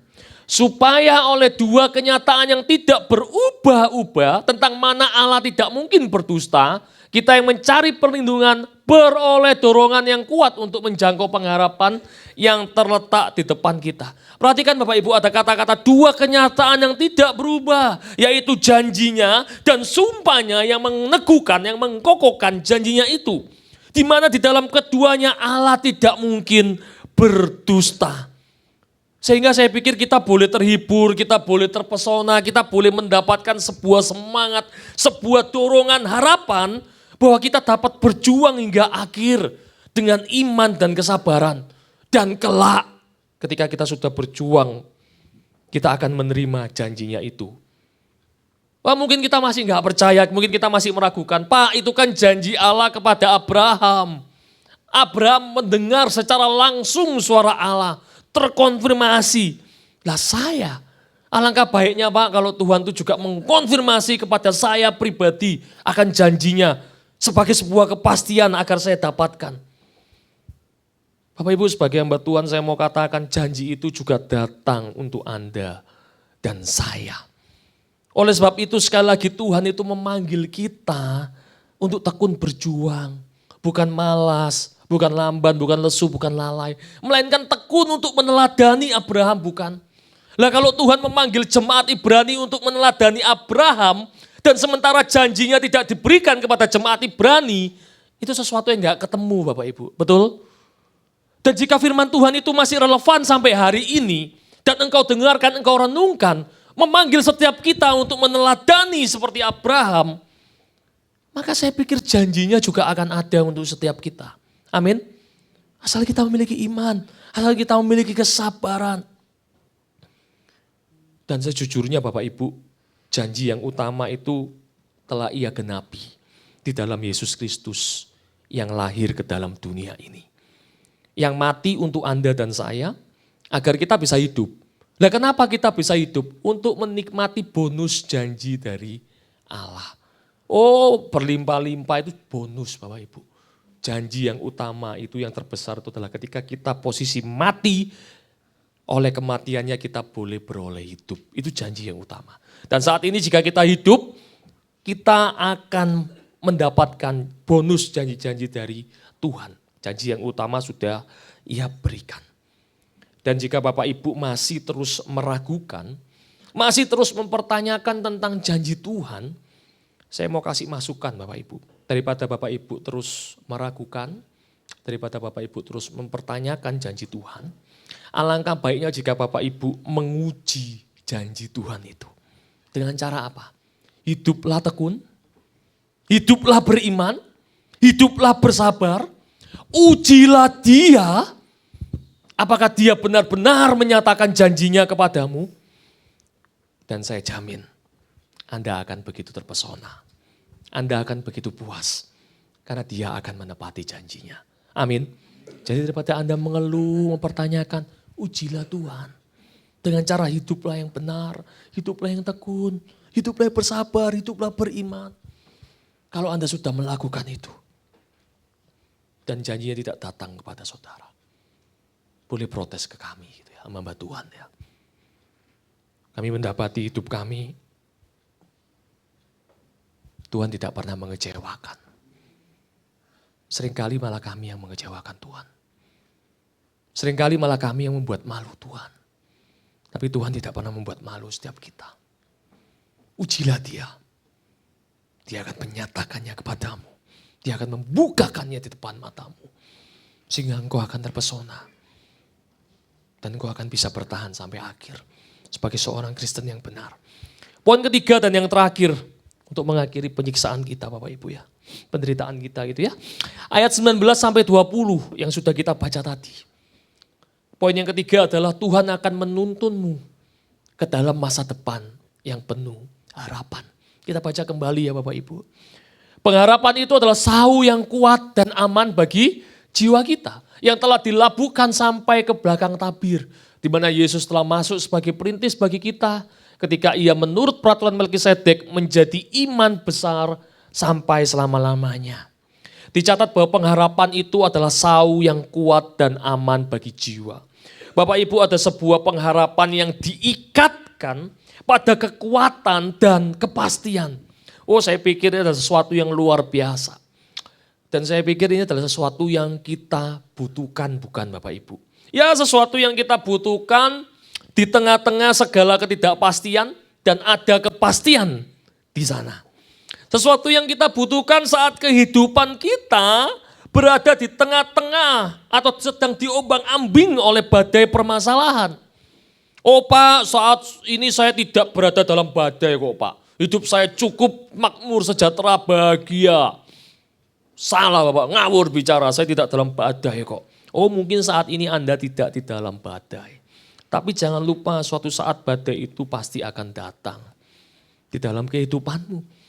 Supaya oleh dua kenyataan yang tidak berubah-ubah tentang mana Allah tidak mungkin berdusta, kita yang mencari perlindungan beroleh dorongan yang kuat untuk menjangkau pengharapan yang terletak di depan kita. Perhatikan Bapak Ibu, ada kata-kata dua kenyataan yang tidak berubah, yaitu janjinya dan sumpahnya yang meneguhkan, yang mengkokohkan janjinya itu. Di mana di dalam keduanya Allah tidak mungkin berdusta. Sehingga saya pikir kita boleh terhibur, kita boleh terpesona, kita boleh mendapatkan sebuah semangat, sebuah dorongan harapan bahwa kita dapat berjuang hingga akhir dengan iman dan kesabaran. Dan kelak ketika kita sudah berjuang, kita akan menerima janjinya itu. Wah, mungkin kita masih nggak percaya, mungkin kita masih meragukan. Pak, itu kan janji Allah kepada Abraham. Abraham mendengar secara langsung suara Allah, terkonfirmasi. Lah saya, alangkah baiknya Pak kalau Tuhan itu juga mengkonfirmasi kepada saya pribadi akan janjinya sebagai sebuah kepastian agar saya dapatkan. Bapak Ibu sebagai hamba Tuhan saya mau katakan janji itu juga datang untuk Anda dan saya. Oleh sebab itu sekali lagi Tuhan itu memanggil kita untuk tekun berjuang. Bukan malas, bukan lamban, bukan lesu, bukan lalai. Melainkan tekun untuk meneladani Abraham, bukan. Lah kalau Tuhan memanggil jemaat Ibrani untuk meneladani Abraham, dan sementara janjinya tidak diberikan kepada jemaat Ibrani, itu sesuatu yang gak ketemu Bapak Ibu, betul? Dan jika firman Tuhan itu masih relevan sampai hari ini, dan engkau dengarkan, engkau renungkan, memanggil setiap kita untuk meneladani seperti Abraham, maka saya pikir janjinya juga akan ada untuk setiap kita. Amin. Asal kita memiliki iman, asal kita memiliki kesabaran. Dan sejujurnya Bapak Ibu, janji yang utama itu telah Ia genapi di dalam Yesus Kristus yang lahir ke dalam dunia ini. Yang mati untuk Anda dan saya agar kita bisa hidup. Nah kenapa kita bisa hidup? Untuk menikmati bonus janji dari Allah. Oh berlimpah-limpah itu bonus Bapak Ibu. Janji yang utama itu yang terbesar itu adalah ketika kita posisi mati, oleh kematiannya kita boleh beroleh hidup. Itu janji yang utama. Dan saat ini jika kita hidup, kita akan mendapatkan bonus janji-janji dari Tuhan. Janji yang utama sudah Ia berikan. Dan jika Bapak Ibu masih terus meragukan, masih terus mempertanyakan tentang janji Tuhan, saya mau kasih masukan Bapak Ibu. Daripada Bapak Ibu terus meragukan, daripada Bapak Ibu terus mempertanyakan janji Tuhan, alangkah baiknya jika Bapak Ibu menguji janji Tuhan itu. Dengan cara apa? Hiduplah tekun, hiduplah beriman, hiduplah bersabar, ujilah Dia. Apakah Dia benar-benar menyatakan janjinya kepadamu? Dan saya jamin Anda akan begitu terpesona. Anda akan begitu puas. Karena Dia akan menepati janjinya. Amin. Jadi daripada Anda mengeluh, mempertanyakan, ujilah Tuhan. Dengan cara hiduplah yang benar, hiduplah yang tekun, hiduplah yang bersabar, hiduplah beriman. Kalau Anda sudah melakukan itu. Dan janjinya tidak datang kepada saudara. Boleh protes ke kami gitu ya, hamba Tuhan ya. Kami mendapati hidup kami, Tuhan tidak pernah mengecewakan. Seringkali malah kami yang mengecewakan Tuhan. Seringkali malah kami yang membuat malu Tuhan. Tapi Tuhan tidak pernah membuat malu setiap kita. Ujilah Dia. Dia akan menyatakannya kepadamu. Dia akan membukakannya di depan matamu. Sehingga engkau akan terpesona. Dan engkau akan bisa bertahan sampai akhir. Sebagai seorang Kristen yang benar. Poin ketiga dan yang terakhir. Untuk mengakhiri penyiksaan kita Bapak Ibu ya. Penderitaan kita gitu ya. Ayat 19 sampai 20 yang sudah kita baca tadi. Poin yang ketiga adalah Tuhan akan menuntunmu ke dalam masa depan yang penuh harapan. Kita baca kembali ya Bapak Ibu. Pengharapan itu adalah sau yang kuat dan aman bagi jiwa kita. Yang telah dilabuhkan sampai ke belakang tabir. Di mana Yesus telah masuk sebagai perintis bagi kita. Ketika Ia menurut peraturan Melkisedek menjadi iman besar sampai selama-lamanya. Dicatat bahwa pengharapan itu adalah sau yang kuat dan aman bagi jiwa. Bapak Ibu ada sebuah pengharapan yang diikatkan pada kekuatan dan kepastian. Oh saya pikir ini adalah sesuatu yang luar biasa. Dan saya pikir ini adalah sesuatu yang kita butuhkan bukan Bapak Ibu. Ya sesuatu yang kita butuhkan di tengah-tengah segala ketidakpastian dan ada kepastian di sana. Sesuatu yang kita butuhkan saat kehidupan kita berada di tengah-tengah atau sedang diombang-ambing oleh badai permasalahan. Oh Pak, saat ini saya tidak berada dalam badai kok Pak. Hidup saya cukup makmur, sejahtera, bahagia. Salah Bapak, ngawur bicara, saya tidak dalam badai kok. Oh mungkin saat ini Anda tidak di dalam badai. Tapi jangan lupa suatu saat badai itu pasti akan datang. Di dalam kehidupanmu.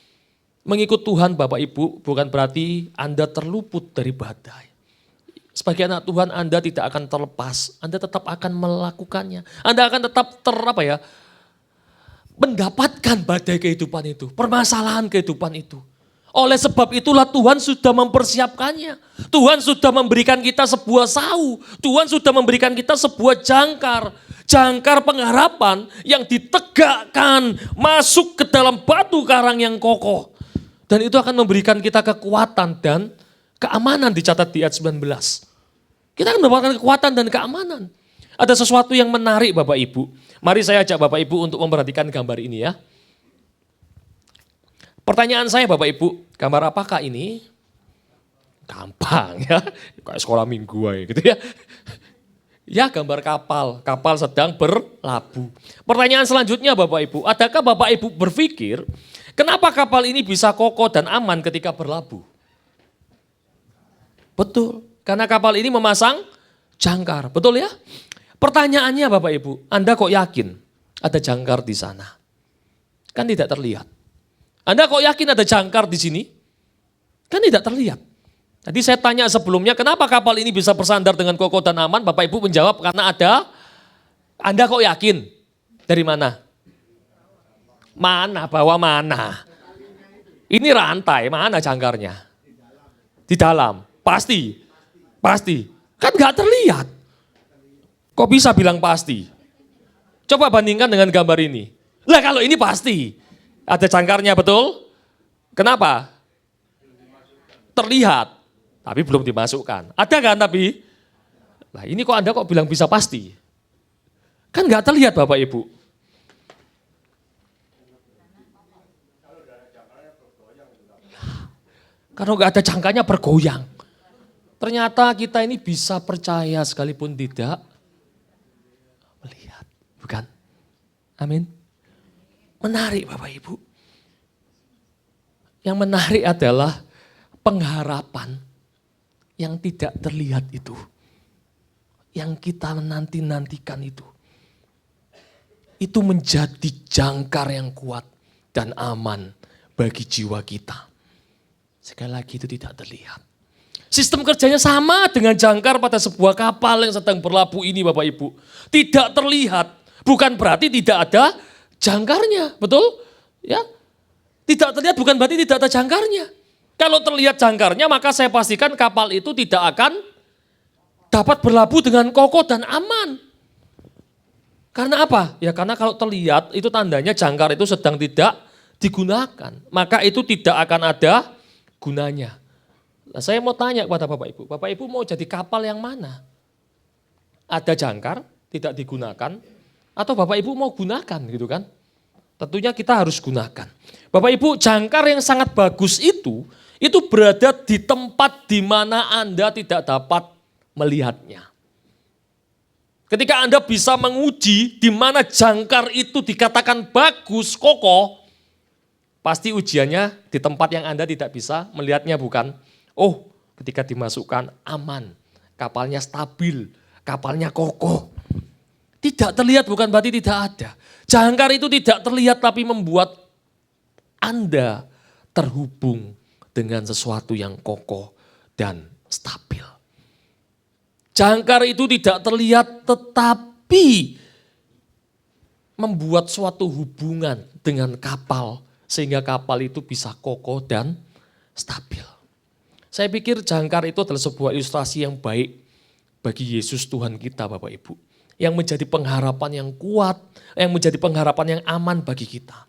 Mengikut Tuhan Bapak Ibu bukan berarti Anda terluput dari badai. Sebagai anak Tuhan Anda tidak akan terlepas, Anda tetap akan melakukannya. Anda akan tetap mendapatkan badai kehidupan itu, permasalahan kehidupan itu. Oleh sebab itulah Tuhan sudah mempersiapkannya. Tuhan sudah memberikan kita sebuah sau. Tuhan sudah memberikan kita sebuah jangkar. Jangkar pengharapan yang ditegakkan masuk ke dalam batu karang yang kokoh. Dan itu akan memberikan kita kekuatan dan keamanan, dicatat di ayat 19. Kita akan mendapatkan kekuatan dan keamanan. Ada sesuatu yang menarik Bapak Ibu. Mari saya ajak Bapak Ibu untuk memperhatikan gambar ini ya. Pertanyaan saya Bapak Ibu, gambar apakah ini? Gampang ya, kayak sekolah minggu aja gitu ya. Ya gambar kapal, kapal sedang berlabuh. Pertanyaan selanjutnya Bapak Ibu, adakah Bapak Ibu berpikir kenapa kapal ini bisa kokoh dan aman ketika berlabuh? Betul, karena kapal ini memasang jangkar, betul ya? Pertanyaannya Bapak Ibu, Anda kok yakin ada jangkar di sana? Kan tidak terlihat. Anda kok yakin ada jangkar di sini? Kan tidak terlihat. Tadi saya tanya sebelumnya, kenapa kapal ini bisa bersandar dengan kokoh dan aman? Bapak Ibu menjawab karena ada. Anda kok yakin? Dari mana? Mana? Bawa mana? Ini rantai, mana jangkarnya? Di dalam. Pasti. Pasti. Kan gak terlihat. Kok bisa bilang pasti? Coba bandingkan dengan gambar ini. Lah kalau ini pasti. Ada jangkarnya betul? Kenapa? Terlihat, tapi belum dimasukkan. Ada kan tapi? Nah ini kok Anda kok bilang bisa pasti? Kan nggak terlihat Bapak Ibu. Kalau nggak ada jangkanya bergoyang. Ternyata kita ini bisa percaya sekalipun tidak melihat. Bukan? Amin. Menarik Bapak Ibu. Yang menarik adalah pengharapan yang tidak terlihat itu. Yang kita menanti-nantikan itu. Itu menjadi jangkar yang kuat dan aman bagi jiwa kita. Sekali lagi itu tidak terlihat. Sistem kerjanya sama dengan jangkar pada sebuah kapal yang sedang berlabuh ini Bapak Ibu. Tidak terlihat, bukan berarti tidak ada jangkarnya, betul? Ya, tidak terlihat bukan berarti tidak ada jangkarnya. Kalau terlihat jangkarnya maka saya pastikan kapal itu tidak akan dapat berlabuh dengan kokoh dan aman. Karena apa? Ya karena kalau terlihat itu tandanya jangkar itu sedang tidak digunakan. Maka itu tidak akan ada gunanya. Nah, saya mau tanya kepada Bapak Ibu mau jadi kapal yang mana? Ada jangkar, tidak digunakan, atau Bapak Ibu mau gunakan gitu kan? Tentunya kita harus gunakan. Bapak Ibu, jangkar yang sangat bagus itu berada di tempat di mana Anda tidak dapat melihatnya. Ketika Anda bisa menguji di mana jangkar itu dikatakan bagus, kokoh, pasti ujiannya di tempat yang Anda tidak bisa melihatnya bukan? Oh, ketika dimasukkan aman, kapalnya stabil, kapalnya kokoh. Tidak terlihat bukan berarti tidak ada. Jangkar itu tidak terlihat tapi membuat Anda terhubung dengan sesuatu yang kokoh dan stabil. Jangkar itu tidak terlihat tetapi membuat suatu hubungan dengan kapal sehingga kapal itu bisa kokoh dan stabil. Saya pikir jangkar itu adalah sebuah ilustrasi yang baik bagi Yesus Tuhan kita Bapak Ibu. Yang menjadi pengharapan yang kuat, yang menjadi pengharapan yang aman bagi kita.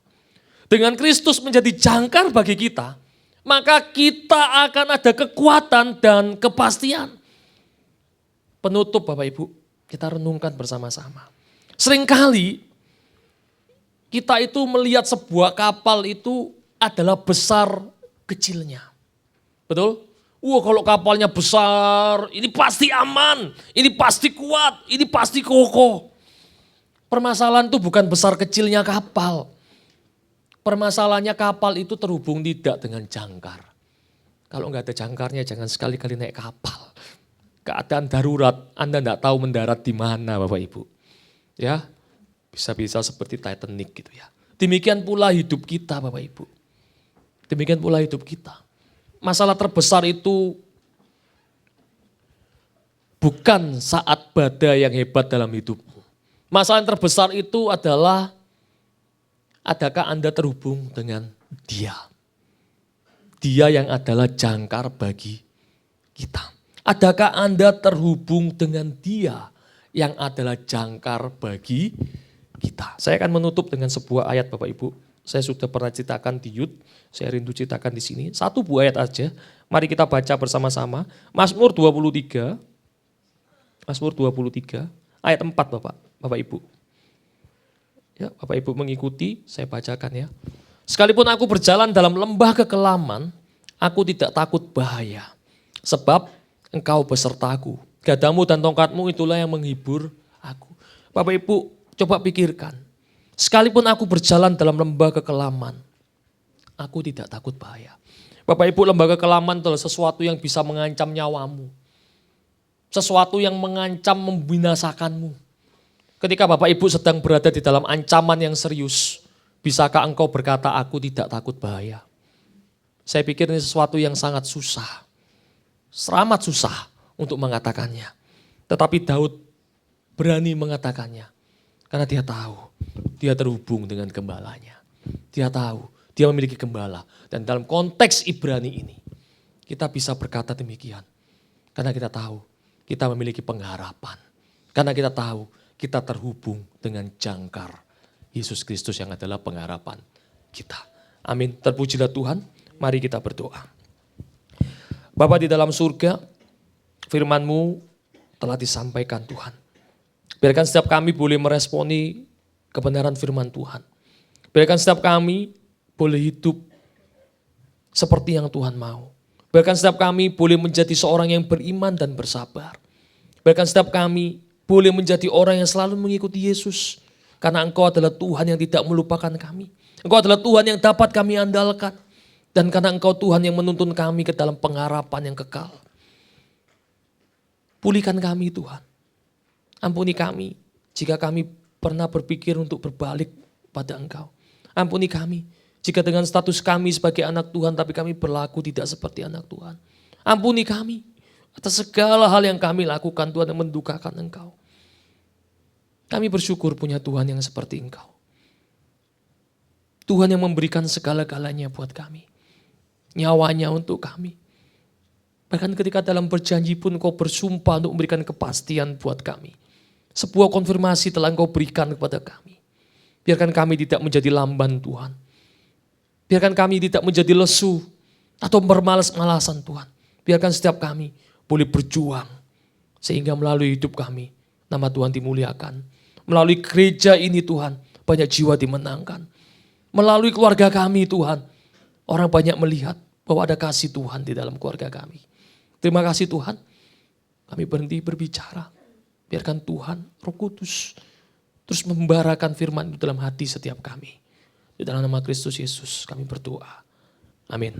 Dengan Kristus menjadi jangkar bagi kita, maka kita akan ada kekuatan dan kepastian. Penutup Bapak Ibu, kita renungkan bersama-sama. Seringkali kita itu melihat sebuah kapal itu adalah besar kecilnya. Betul? Wah kalau kapalnya besar, ini pasti aman, ini pasti kuat, ini pasti kokoh. Permasalahan itu bukan besar kecilnya kapal. Permasalahannya kapal itu terhubung tidak dengan jangkar. Kalau nggak ada jangkarnya jangan sekali-kali naik kapal. Keadaan darurat, Anda nggak tahu mendarat di mana Bapak Ibu. Ya, bisa-bisa seperti Titanic gitu ya. Demikian pula hidup kita Bapak Ibu. Demikian pula hidup kita. Masalah terbesar itu bukan saat badai yang hebat dalam hidupmu. Masalah yang terbesar itu adalah adakah Anda terhubung dengan Dia? Dia yang adalah jangkar bagi kita. Adakah Anda terhubung dengan Dia yang adalah jangkar bagi kita? Saya akan menutup dengan sebuah ayat Bapak Ibu. Saya sudah pernah ceritakan di Youth, saya rindu ceritakan di sini. Satu buah ayat aja, mari kita baca bersama-sama. Mazmur 23, ayat 4 Bapak Ibu. Ya, Bapak Ibu mengikuti, saya bacakan ya. Sekalipun aku berjalan dalam lembah kekelaman, aku tidak takut bahaya. Sebab Engkau besertaku. Gadamu dan tongkatmu itulah yang menghibur aku. Bapak Ibu coba pikirkan. Sekalipun aku berjalan dalam lembah kekelaman, aku tidak takut bahaya. Bapak Ibu, lembah kekelaman adalah sesuatu yang bisa mengancam nyawamu. Sesuatu yang mengancam membinasakanmu. Ketika Bapak Ibu sedang berada di dalam ancaman yang serius, bisakah engkau berkata, aku tidak takut bahaya? Saya pikir ini sesuatu yang sangat susah, amat susah untuk mengatakannya. Tetapi Daud berani mengatakannya, karena dia tahu, dia terhubung dengan gembalanya. Dia tahu, dia memiliki gembala. Dan dalam konteks Ibrani ini, kita bisa berkata demikian. Karena kita tahu, kita memiliki pengharapan. Karena kita tahu, kita terhubung dengan jangkar Yesus Kristus yang adalah pengharapan kita. Amin. Terpujilah Tuhan. Mari kita berdoa. Bapa di dalam surga, firman-Mu telah disampaikan Tuhan. Biarkan setiap kami boleh meresponi kebenaran firman Tuhan. Biarkan setiap kami boleh hidup seperti yang Tuhan mau. Biarkan setiap kami boleh menjadi seorang yang beriman dan bersabar. Biarkan setiap kami boleh menjadi orang yang selalu mengikuti Yesus. Karena Engkau adalah Tuhan yang tidak melupakan kami. Engkau adalah Tuhan yang dapat kami andalkan. Dan karena Engkau Tuhan yang menuntun kami ke dalam pengharapan yang kekal. Pulihkan kami Tuhan. Ampuni kami jika kami pernah berpikir untuk berbalik pada Engkau. Ampuni kami jika dengan status kami sebagai anak Tuhan tapi kami berlaku tidak seperti anak Tuhan. Ampuni kami atas segala hal yang kami lakukan Tuhan yang mendukakan Engkau. Kami bersyukur punya Tuhan yang seperti Engkau. Tuhan yang memberikan segala-galanya buat kami. Nyawanya untuk kami. Bahkan ketika dalam berjanji pun Engkau bersumpah untuk memberikan kepastian buat kami. Sebuah konfirmasi telah Engkau berikan kepada kami. Biarkan kami tidak menjadi lamban Tuhan. Biarkan kami tidak menjadi lesu atau bermalas-malasan Tuhan. Biarkan setiap kami boleh berjuang. Sehingga melalui hidup kami, nama Tuhan dimuliakan. Melalui gereja ini Tuhan, banyak jiwa dimenangkan. Melalui keluarga kami Tuhan, orang banyak melihat bahwa ada kasih Tuhan di dalam keluarga kami. Terima kasih Tuhan, kami berhenti berbicara. Biarkan Tuhan, Roh Kudus, terus membarakan firman itu dalam hati setiap kami. Di dalam nama Kristus Yesus kami berdoa. Amin.